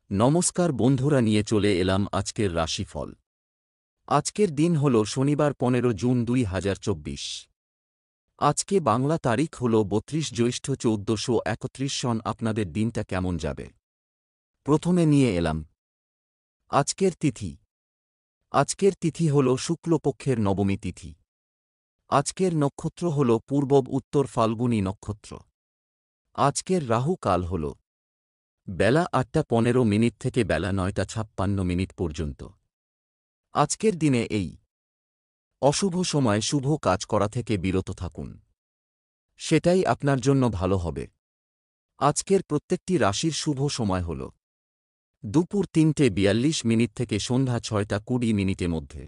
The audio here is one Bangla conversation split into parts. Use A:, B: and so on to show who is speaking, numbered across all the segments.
A: নমস্কার বন্ধুরা, নিয়ে চলে এলাম আজকের রাশিফল। আজকের দিন হল শনিবার 15 জুন 2024। আজকে বাংলা তারিখ হল 32 জ্যৈষ্ঠ 1431 সন। আপনাদের দিনটা কেমন যাবে? প্রথমে নিয়ে এলাম আজকের তিথি। আজকের তিথি হল শুক্লপক্ষের নবমী তিথি। আজকের নক্ষত্র হল পূর্বব উত্তর ফাল্গুনী নক্ষত্র। আজকের রাহু কাল হল বেলা 8টা 15 থেকে বেলা 9টা 56 পর্যন্ত। আজকের দিনে এই অশুভ সময়ে শুভ কাজ করা থেকে বিরত থাকুন, সেটাই আপনার জন্য ভালো হবে। আজকের প্রত্যেকটি রাশির শুভ সময় হল দুপুর 3:42 থেকে সন্ধ্যা 6টা 20 মধ্যে।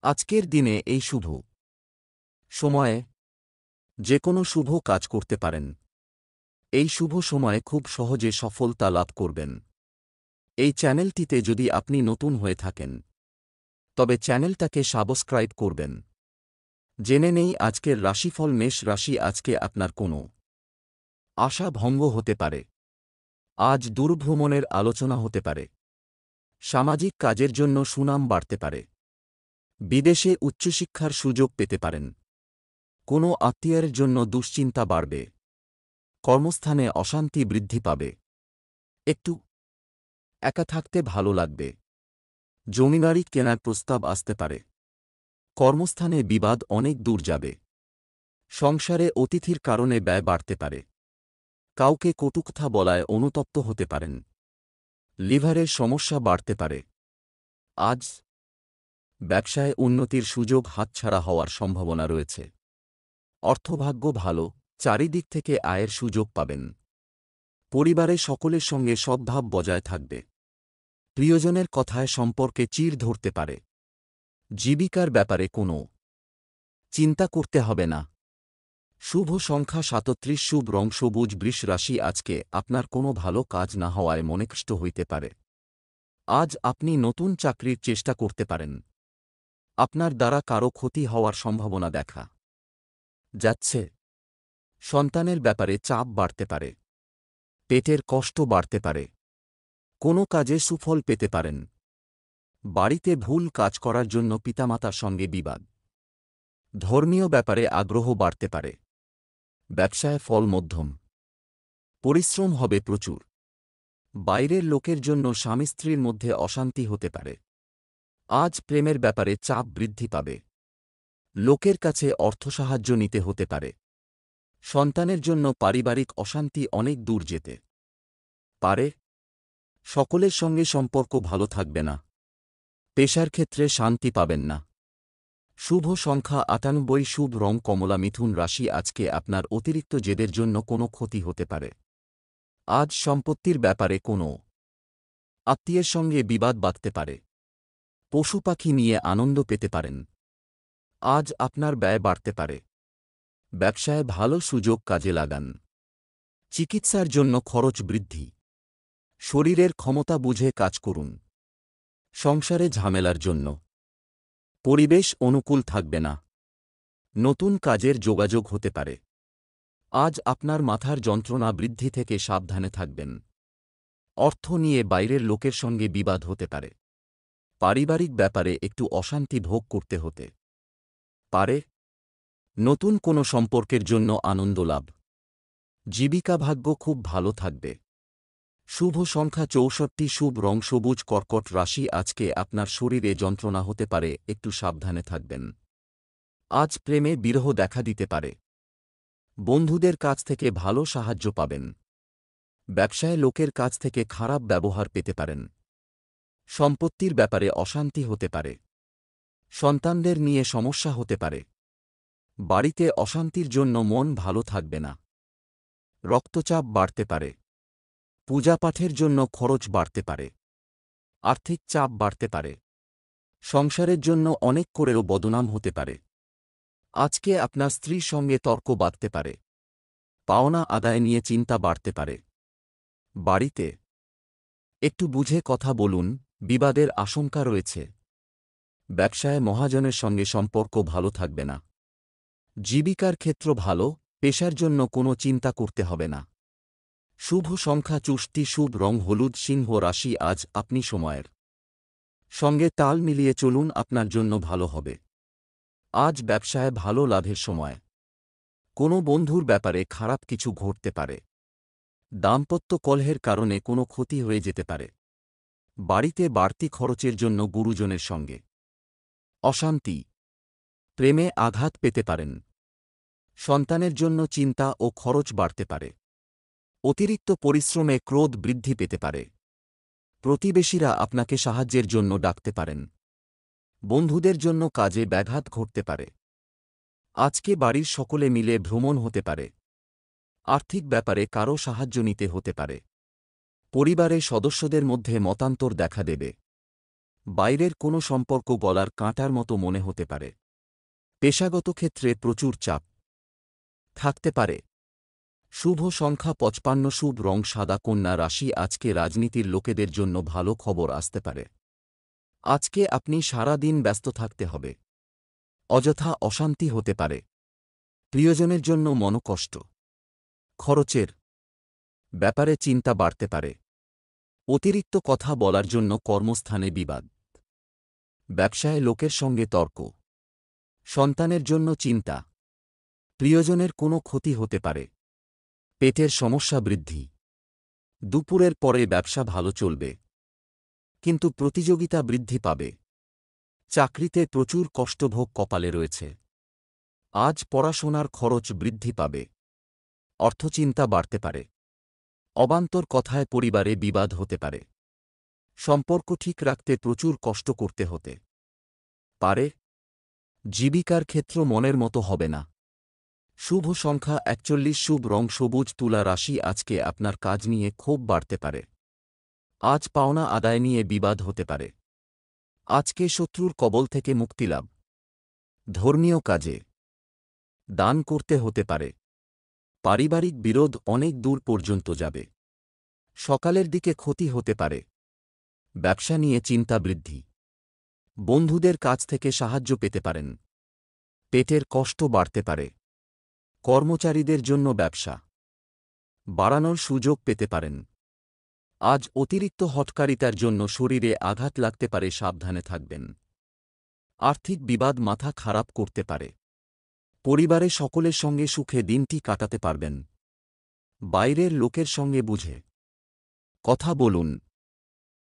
A: আজকের দিনে এই শুভ সময়ে যে কোনো শুভ কাজ করতে পারেন। এই শুভ সময়ে খুব সহজে সফলতা লাভ করবেন। এই চ্যানেলটিতে যদি আপনি নতুন হয়ে থাকেন তবে চ্যানেলটাকে সাবস্ক্রাইব করবেন। জেনে নেই আজকের রাশিফল। মেষ রাশি, আজকে আপনার কোনো আশা ভঙ্গ হতে পারে। আজ দূরভ্রমণের আলোচনা হতে পারে। সামাজিক কাজের জন্য সুনাম বাড়তে পারে। বিদেশে উচ্চশিক্ষার সুযোগ পেতে পারেন। কোনো আত্মীয়ের জন্য দুশ্চিন্তা বাড়বে। কর্মস্থানে অশান্তি বৃদ্ধি পাবে। একটু একা থাকতে ভালো লাগবে। জমিবাড়ি কেনার প্রস্তাব আসতে পারে। কর্মস্থানে বিবাদ অনেক দূর যাবে। সংসারে অতিথির কারণে ব্যয় বাড়তে পারে। কাউকে কটুকথা বলায় অনুতপ্ত হতে পারেন। লিভারের সমস্যা বাড়তে পারে। আজ ব্যবসায় উন্নতির সুযোগ হাতছাড়া হওয়ার সম্ভাবনা রয়েছে। অর্থভাগ্য ভালো, চারিদিক থেকে আয়ের সুযোগ পাবেন। পরিবারে সকলের সঙ্গে সদ্ভাব বজায় থাকবে। প্রিয়জনের কথায় সম্পর্কে চিড় ধরতে পারে। জীবিকার ব্যাপারে কোনো চিন্তা করতে হবে না। শুভ সংখ্যা 37, শুভ রং সবুজ। বৃষ রাশি, আজকে আপনার কোনো ভালো কাজ না হওয়ায় মনেকষ্ট হইতে পারে। আজ আপনি নতুন চাকরির চেষ্টা করতে পারেন। আপনার দ্বারা কারো ক্ষতি হওয়ার সম্ভাবনা দেখা যাচ্ছে। সন্তানের ব্যাপারে চাপ বাড়তে পারে। পেটের কষ্ট বাড়তে পারে। কোনো কাজে সুফল পেতে পারেন। বাড়িতে ভুল কাজ করার জন্য পিতামাতার সঙ্গে বিবাদ। ধর্মীয় ব্যাপারে আগ্রহ বাড়তে পারে। ব্যবসায় ফল মধ্যম। পরিশ্রম হবে প্রচুর। বাইরের লোকের জন্য স্বামী স্ত্রীর মধ্যে অশান্তি হতে পারে। আজ প্রেমের ব্যাপারে চাপ বৃদ্ধি পাবে। লোকের কাছে অর্থসাহায্য নিতে হতে পারে। সন্তানের জন্য পারিবারিক অশান্তি অনেক দূর যেতে পারে। সকলের সঙ্গে সম্পর্ক ভালো থাকবে না। পেশার ক্ষেত্রে শান্তি পাবেন না। শুভ সংখ্যা 98, শুভ রং কমলা। মিথুন রাশি, আজকে আপনার অতিরিক্ত জেদের জন্য কোনো ক্ষতি হতে পারে। আজ সম্পত্তির ব্যাপারে কোনো আত্মীয়ের সঙ্গে বিবাদ বাঁধতে পারে। পশু পাখি নিয়ে আনন্দ পেতে পারেন। আজ আপনার ব্যয় বাড়তে পারে। ব্যবসায় ভালো সুযোগ কাজে লাগান। চিকিৎসার জন্য খরচ বৃদ্ধি। শরীরের ক্ষমতা বুঝে কাজ করুন। সংসারে ঝামেলার জন্য পরিবেশ অনুকূল থাকবে না। নতুন কাজের যোগাযোগ হতে পারে। আজ আপনার মাথার যন্ত্রণা বৃদ্ধি থেকে সাবধানে থাকবেন। অর্থ নিয়ে বাইরের লোকের সঙ্গে বিবাদ হতে পারে। পারিবারিক ব্যাপারে একটু অশান্তি ভোগ করতে হতে পারে। নতুন কোনো সম্পর্কের জন্য আনন্দ লাভ। জীবিকা ভাগ্য খুব ভালো থাকবে। শুভ সংখ্যা 64, শুভ রং সবুজ। কর্কট রাশি, আজকে আপনার শরীরে যন্ত্রণা হতে পারে, একটু সাবধানে থাকবেন। আজ প্রেমে বিরহ দেখা দিতে পারে। বন্ধুদের কাছ থেকে ভালো সাহায্য পাবেন। ব্যবসায় লোকের কাছ থেকে খারাপ ব্যবহার পেতে পারেন। সম্পত্তির ব্যাপারে অশান্তি হতে পারে। সন্তানদের নিয়ে সমস্যা হতে পারে। বাড়িতে অশান্তির জন্য মন ভালো থাকবে না। রক্তচাপ বাড়তে পারে। পূজাপাঠের জন্য খরচ বাড়তে পারে। আর্থিক চাপ বাড়তে পারে। সংসারের জন্য অনেক করেও বদনাম হতে পারে। আজকে আপনার স্ত্রীর সঙ্গে তর্ক বাঁধতে পারে। পাওনা আদায় নিয়ে চিন্তা বাড়তে পারে। বাড়িতে একটু বুঝে কথা বলুন, বিবাদের আশঙ্কা রয়েছে। ব্যবসায় মহাজনের সঙ্গে সম্পর্ক ভালো থাকবে না। জীবিকার ক্ষেত্র ভালো, পেশার জন্য কোনো চিন্তা করতে হবে না। শুভ সংখ্যা 64, শুভ রং হলুদ। সিংহ রাশি, আজ আপনি সময়ের সঙ্গে তাল মিলিয়ে চলুন, আপনার জন্য ভালো হবে। আজ ব্যবসায় ভালো লাভের সময়। কোনো বন্ধুর ব্যাপারে খারাপ কিছু ঘটতে পারে। দাম্পত্য কলহের কারণে কোনো ক্ষতি হয়ে যেতে পারে। বাড়িতে বাড়তি খরচের জন্য গুরুজনের সঙ্গে অশান্তি। প্রেমে আঘাত পেতে পারেন। সন্তানের জন্য চিন্তা ও খরচ বাড়তে পারে। অতিরিক্ত পরিশ্রমে ক্রোধ বৃদ্ধি পেতে পারে। প্রতিবেশীরা আপনাকে সাহায্যের জন্য ডাকতে পারেন। বন্ধুদের জন্য কাজে ব্যাঘাত ঘটতে পারে। আজকে বাড়ির সকলে মিলে ভ্রমণ হতে পারে। আর্থিক ব্যাপারে কারও সাহায্য নিতে হতে পারে। পরিবারের সদস্যদের মধ্যে মতান্তর দেখা দেবে। বাইরের কোনো সম্পর্ক গলার কাঁটার মতো মনে হতে পারে। পেশাগত ক্ষেত্রে প্রচুর চাপ থাকতে পারে। শুভ সংখ্যা 55, শুভ রং সাদা। কন্যা রাশি, আজকে রাজনীতির লোকেদের জন্য ভালো খবর আসতে পারে। আজকে আপনি সারা দিন ব্যস্ত থাকতে হবে। অযথা অশান্তি হতে পারে। প্রিয়জনের জন্য মনোকষ্ট। খরচের ব্যাপারে চিন্তা বাড়তে পারে। অতিরিক্ত কথা বলার জন্য কর্মস্থানে বিবাদ। ব্যবসায় লোকের সঙ্গে তর্ক। সন্তানের জন্য চিন্তা। প্রিয়জনের কোনো ক্ষতি হতে পারে। পেটের সমস্যা বৃদ্ধি। দুপুরের পরে ব্যবসা ভালো চলবে, কিন্তু প্রতিযোগিতা বৃদ্ধি পাবে। চাকরিতে প্রচুর কষ্টভোগ কপালে রয়েছে। আজ পড়াশোনার খরচ বৃদ্ধি পাবে। অর্থচিন্তা বাড়তে পারে। অবান্তর কথায় পরিবারে বিবাদ হতে পারে। সম্পর্ক ঠিক রাখতে প্রচুর কষ্ট করতে হতে পারে। জীবিকার ক্ষেত্র মনের মতো হবে না। শুভ সংখ্যা 41, শুভ রং সবুজ। তুলা রাশি, আজকে আপনার কাজ নিয়ে ক্ষোভ বাড়তে পারে। আজ পাওনা আদায় নিয়ে বিবাদ হতে পারে। আজকে শত্রুর কবল থেকে মুক্তিলাভ। ধর্মীয় কাজে দান করতে হতে পারে। পারিবারিক বিরোধ অনেক দূর পর্যন্ত যাবে। সকালের দিকে ক্ষতি হতে পারে। ব্যবসা নিয়ে চিন্তা বৃদ্ধি। বন্ধুদের কাছ থেকে সাহায্য পেতে পারেন। পেটের কষ্ট বাড়তে পারে। কর্মচারীদের জন্য ব্যবসা বাড়ানোর সুযোগ পেতে পারেন। আজ অতিরিক্ত হঠকারিতার জন্য শরীরে আঘাত লাগতে পারে, সাবধানে থাকবেন। আর্থিক বিবাদ মাথা খারাপ করতে পারে। পরিবারে সকলের সঙ্গে সুখে দিনটি কাটাতে পারবেন। বাইরের লোকের সঙ্গে বুঝে কথা বলুন।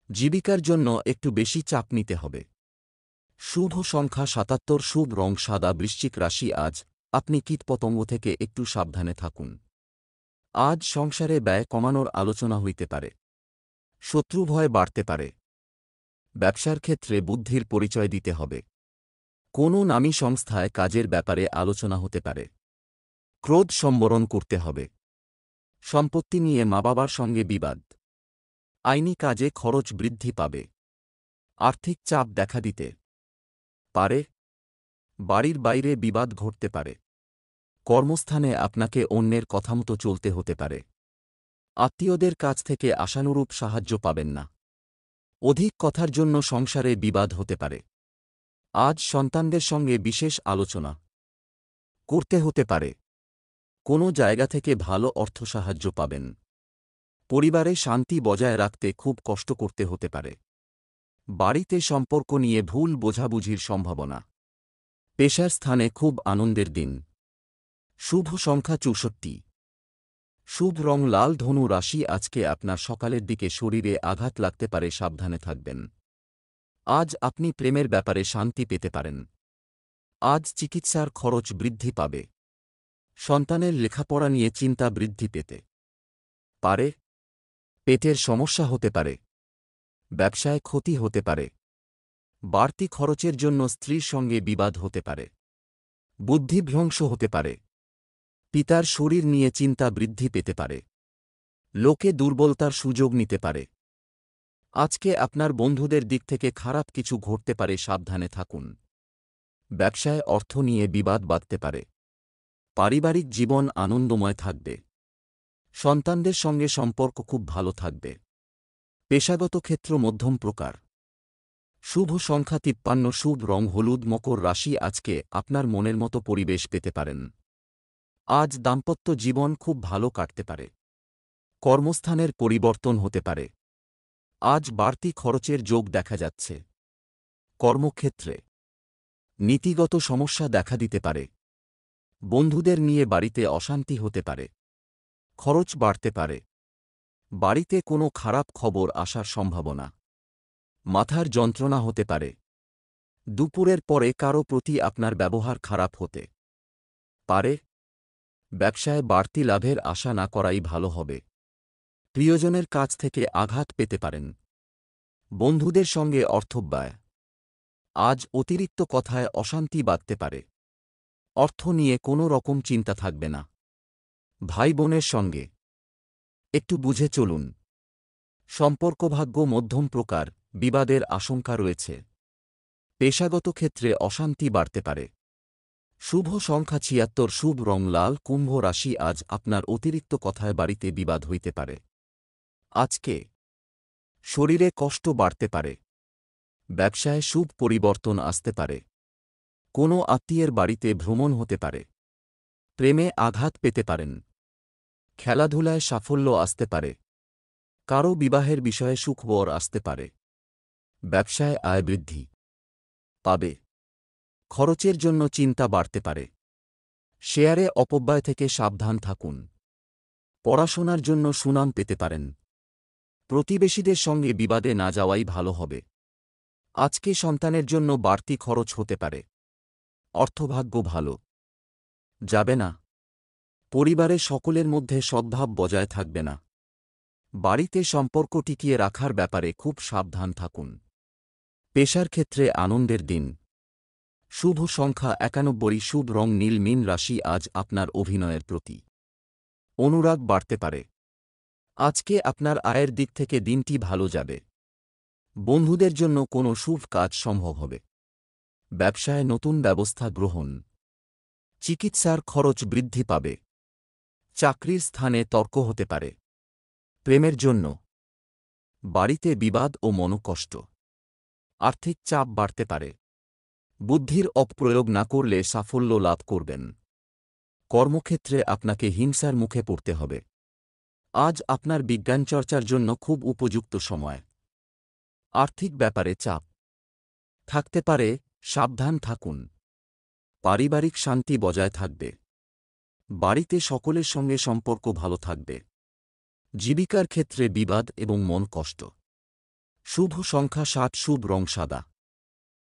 A: জীবিকার জন্য একটু বেশি চাপ নিতে হবে। শুভ সংখ্যা 77, শুভ রং সাদা। বৃশ্চিক রাশি, আজ আপনি কীটপতঙ্গ থেকে একটু সাবধানে থাকুন। আজ সংসারে ব্যয় কমানোর আলোচনা হইতে পারে। শত্রু ভয় বাড়তে পারে। ব্যবসার ক্ষেত্রে বুদ্ধির পরিচয় দিতে হবে। কোনো নামী সংস্থায় কাজের ব্যাপারে আলোচনা হতে পারে। ক্রোধ সম্বরণ করতে হবে। সম্পত্তি নিয়ে মা বাবার সঙ্গে বিবাদ। আইনি কাজে খরচ বৃদ্ধি পাবে। আর্থিক চাপ দেখা দিতে পারে। বাড়ির বাইরে বিবাদ ঘটতে পারে। কর্মস্থানে আপনাকে অন্যের কথামতো চলতে হতে পারে। আত্মীয়দের কাছ থেকে আশানুরূপ সাহায্য পাবেন না। অধিক কথার জন্য সংসারে বিবাদ হতে পারে। আজ সন্তানদের সঙ্গে বিশেষ আলোচনা করতে হতে পারে। কোনো জায়গা থেকে ভালো অর্থ সাহায্য পাবেন। পরিবারে শান্তি বজায় রাখতে খুব কষ্ট করতে হতে পারে। বাড়িতে সম্পর্ক নিয়ে ভুল বোঝাবুঝির সম্ভাবনা। পেশার স্থানে খুব আনন্দের দিন। শুভ সংখ্যা 64, শুভ রং লাল। ধনু রাশি, আজকে আপনার সকালের দিকে শরীরে আঘাত লাগতে পারে, সাবধানে থাকবেন। আজ আপনি প্রেমের ব্যাপারে শান্তি পেতে পারেন। আজ চিকিৎসার খরচ বৃদ্ধি পাবে। সন্তানের লেখাপড়া নিয়ে চিন্তা বৃদ্ধি পেতে পারে। পেটের সমস্যা হতে পারে। ব্যবসায় ক্ষতি হতে পারে। বাড়তি খরচের জন্য স্ত্রীর সঙ্গে বিবাদ হতে পারে। বুদ্ধিভ্রংশ হতে পারে। পিতার শরীর নিয়ে চিন্তা বৃদ্ধি পেতে পারে। লোকে দুর্বলতার সুযোগ নিতে পারে। আজকে আপনার বন্ধুদের দিক থেকে খারাপ কিছু ঘটতে পারে, সাবধানে থাকুন। ব্যবসায় অর্থ নিয়ে বিবাদ বাধতে পারে। পারিবারিক জীবন আনন্দময় থাকবে। সন্তানদের সঙ্গে সম্পর্ক খুব ভালো থাকবে। পেশাগত ক্ষেত্র মধ্যম প্রকার। শুভ সংখ্যা 53, শুভ রং হলুদ। মকর রাশি, আজকে আপনার মনের মতো পরিবেশ পেতে পারেন। আজ দাম্পত্য জীবন খুব ভালো কাটতে পারে। কর্মস্থানের পরিবর্তন হতে পারে। আজ বাড়তি খরচের যোগ দেখা যাচ্ছে। কর্মক্ষেত্রে নীতিগত সমস্যা দেখা দিতে পারে। বন্ধুদের নিয়ে বাড়িতে অশান্তি হতে পারে। খরচ বাড়তে পারে। বাড়িতে কোনো খারাপ খবর আসার সম্ভাবনা। মাথার যন্ত্রণা হতে পারে। দুপুরের পরে কারো প্রতি আপনার ব্যবহার খারাপ হতে পারে। ব্যবসায় বাড়তি লাভের আশা না করাই ভালো হবে। প্রিয়জনের কাছ থেকে আঘাত পেতে পারেন। বন্ধুদের সঙ্গে অর্থব্যয়। আজ অতিরিক্ত কথায় অশান্তি বাধতে পারে। অর্থ নিয়ে কোনো রকম চিন্তা থাকবে না। ভাই বোনের সঙ্গে একটু বুঝে চলুন। সম্পর্কভাগ্য মধ্যম প্রকার, বিবাদের আশঙ্কা রয়েছে। পেশাগত ক্ষেত্রে অশান্তি বাড়তে পারে। শুভ সংখ্যা ৭৬, শুভ রং লাল। কুম্ভ রাশি, আজ আপনার অতিরিক্ত কথায় বাড়িতে বিবাদ হইতে পারে। আজকে শরীরে কষ্ট বাড়তে পারে। ব্যবসায় শুভ পরিবর্তন আসতে পারে। কোনো আত্মীয়ের বাড়িতে ভ্রমণ হতে পারে। প্রেমে আঘাত পেতে পারেন। খেলাধুলায় সাফল্য আসতে পারে। কারও বিবাহের বিষয়ে সুখবর আসতে পারে। ব্যবসায় আয় বৃদ্ধি পাবে। খরচের জন্য চিন্তা বাড়তে পারে। শেয়ারে অপব্যয় থেকে সাবধান থাকুন। পড়াশোনার জন্য সুনাম পেতে পারেন। প্রতিবেশীদের সঙ্গে বিবাদে না যাওয়াই ভালো হবে। আজকে সন্তানের জন্য বাড়তি খরচ হতে পারে। অর্থভাগ্য ভালো যাবে না। পরিবারে সকলের মধ্যে সদ্ভাব বজায় থাকবে না। বাড়িতে সম্পর্ক টিকিয়ে রাখার ব্যাপারে খুব সাবধান থাকুন। পেশার ক্ষেত্রে আনন্দের দিন। শুভ সংখ্যা ৯১, শুভ রং নীল। মীন রাশি, আজ আপনার অভিনয়ের প্রতি অনুরাগ বাড়তে পারে। আজকে আপনার আয়ের দিক থেকে দিনটি ভালো যাবে। বন্ধুদের জন্য কোনো শুভ কাজ সম্ভব হবে। ব্যবসায় নতুন ব্যবস্থা গ্রহণ। চিকিৎসার খরচ বৃদ্ধি পাবে। চাকরির স্থানে তর্ক হতে পারে। প্রেমের জন্য বাড়িতে বিবাদ ও মনোকষ্ট। আর্থিক চাপ বাড়তে পারে। বুদ্ধির অপপ্রয়োগ না করলে সাফল্য লাভ করবেন। কর্মক্ষেত্রে আপনাকে হিংসার মুখে পড়তে হবে। আজ আপনার বিজ্ঞান চর্চার জন্য খুব উপযুক্ত সময়। আর্থিক ব্যাপারে চাপ থাকতে পারে, সাবধান থাকুন। পারিবারিক শান্তি বজায় থাকবে। বাড়িতে সকলের সঙ্গে সম্পর্ক ভালো থাকবে। জীবিকার ক্ষেত্রে বিবাদ এবং মন কষ্ট। শুভ সংখ্যা ৭, শুভ রং সাদা।